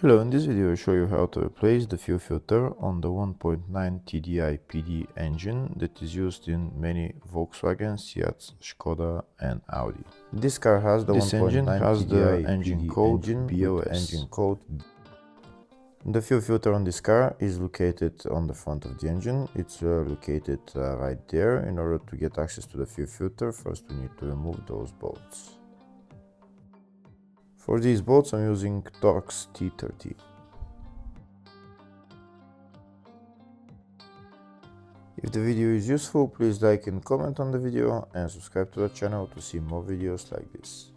Hello, in this video I'll show you how to replace the fuel filter on the 1.9 TDI PD engine that is used in many Volkswagen, Seat, Skoda and Audi. This car has the 1.9 TDI engine code BLS. The fuel filter on this car is located on the front of the engine. It's located right there. In order to get access to the fuel filter, first we need to remove those bolts. For these bolts I'm using Torx T30. If the video is useful, please like and comment on the video and subscribe to the channel to see more videos like this.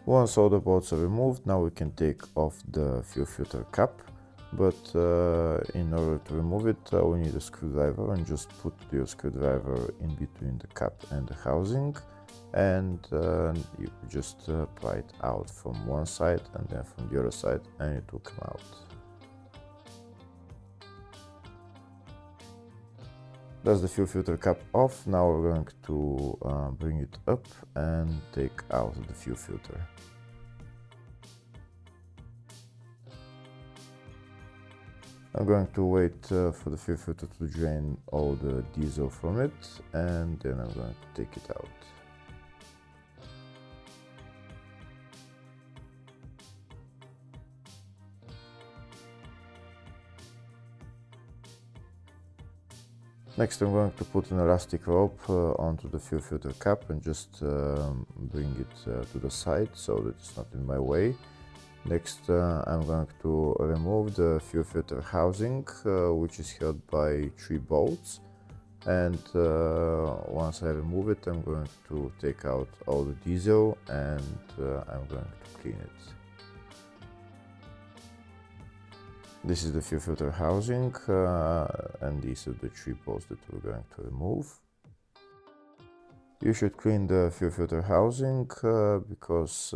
Once all the bolts are removed, now we can take off the fuel filter cap, but in order to remove it we need a screwdriver, and just put your screwdriver in between the cap and the housing, and you just pry it out from one side and then from the other side, and it will come out. That's the fuel filter cap off. Now we're going to bring it up and take out the fuel filter. I'm going to wait for the fuel filter to drain all the diesel from it, and then I'm going to take it out. Next I'm going to put an elastic rope onto the fuel filter cap and just bring it to the side so that it's not in my way. Next I'm going to remove the fuel filter housing, which is held by 3 bolts, and once I remove it I'm going to take out all the diesel, and I'm going to clean it. This is the fuel filter housing, and these are the 3 bolts that we're going to remove. You should clean the fuel filter housing because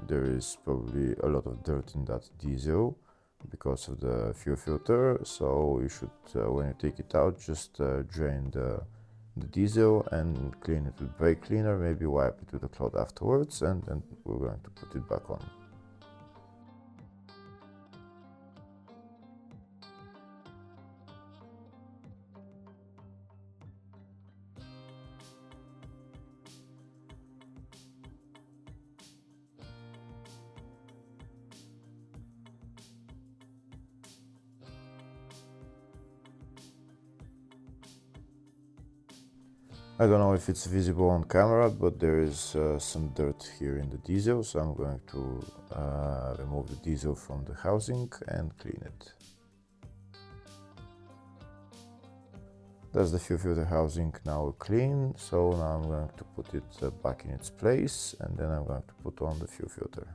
there is probably a lot of dirt in that diesel because of the fuel filter. So you should, when you take it out, just drain the diesel and clean it with brake cleaner, maybe wipe it with a cloth afterwards, and then we're going to put it back on. I don't know if it's visible on camera, but there is some dirt here in the diesel, so I'm going to remove the diesel from the housing and clean it. That's the fuel filter housing now clean, so now I'm going to put it back in its place, and then I'm going to put on the fuel filter.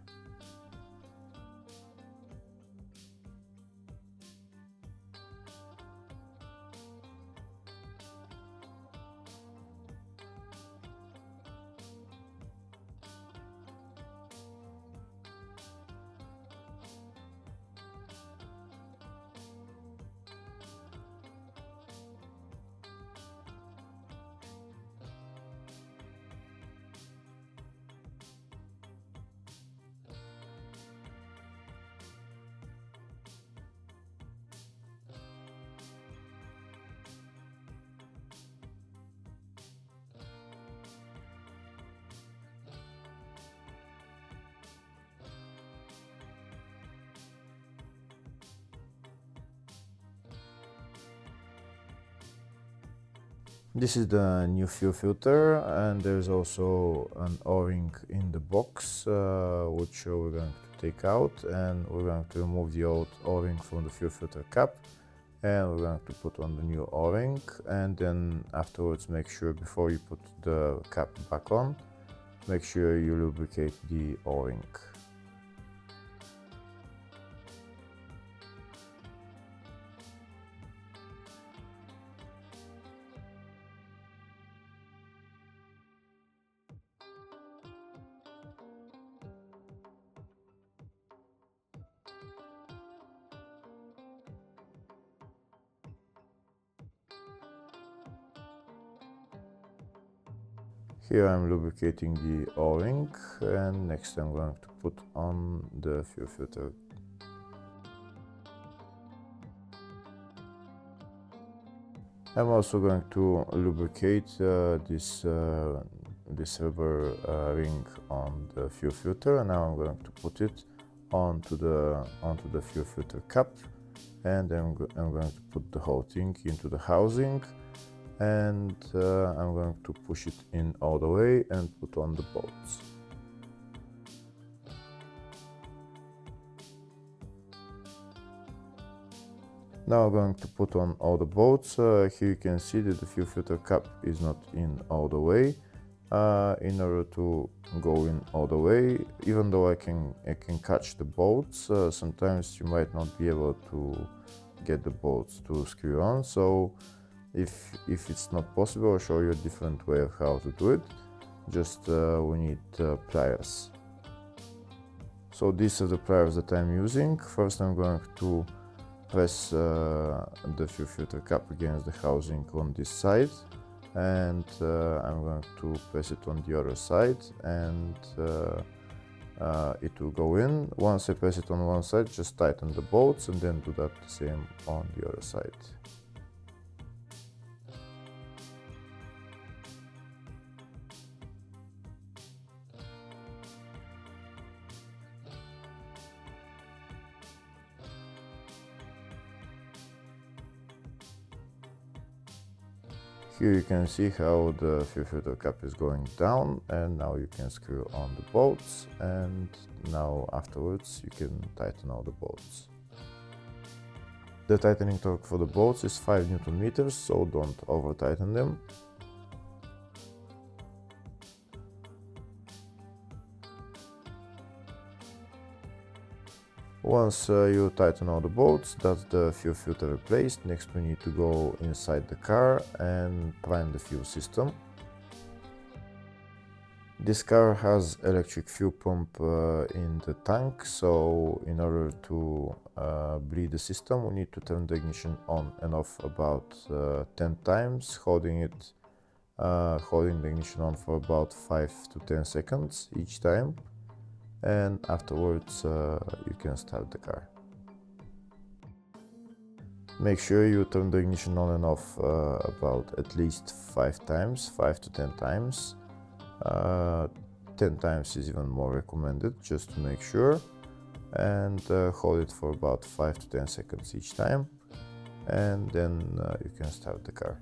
This is the new fuel filter, and there's also an O-ring in the box, which we're going to take out, and we're going to remove the old O-ring from the fuel filter cap, and we're going to put on the new O-ring, and then afterwards make sure before you put the cap back on Make sure you lubricate the O-ring. Here I'm lubricating the O-ring, and next I'm going to put on the fuel filter. I'm also going to lubricate this rubber ring on the fuel filter, and now I'm going to put it onto the fuel filter cap, and I'm going to put the whole thing into the housing, and I'm going to push it in all the way and put on the bolts. Now I'm going to put on all the bolts. Here you can see that the fuel filter cap is not in all the way. In order to go in all the way, even though I can catch the bolts, sometimes you might not be able to get the bolts to screw on. So if it's not possible, I'll show you a different way of how to do it. Just we need pliers. So these are the pliers that I'm using. First I'm going to press the fuel filter cap against the housing on this side, and I'm going to press it on the other side, and it will go in. Once I press it on one side, just tighten the bolts and then do that the same on the other side. Here you can see how the fuel filter cap is going down, and now you can screw on the bolts, and now afterwards you can tighten all the bolts. The tightening torque for the bolts is 5 Newton meters, so don't over tighten them. Once you tighten all the bolts, that's the fuel filter replaced. Next we need to go inside the car and prime the fuel system. This car has electric fuel pump in the tank, so in order to bleed the system, we need to turn the ignition on and off about 10 times, holding the ignition on for about 5 to 10 seconds each time. And afterwards you can start the car. Make sure you turn the ignition on and off about at least 5 times, 5 to 10 times. 10 times is even more recommended, just to make sure. And hold it for about 5 to 10 seconds each time, and then you can start the car.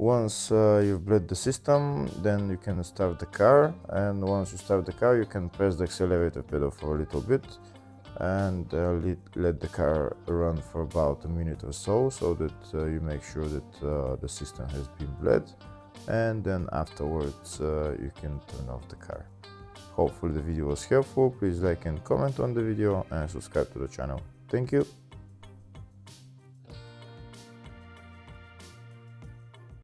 Once you've bled the system, then you can start the car, and once you start the car you can press the accelerator pedal for a little bit and let the car run for about a minute or so, so that you make sure that the system has been bled, and then afterwards you can turn off the car. Hopefully the video was helpful. Please like and comment on the video and subscribe to the channel. Thank you.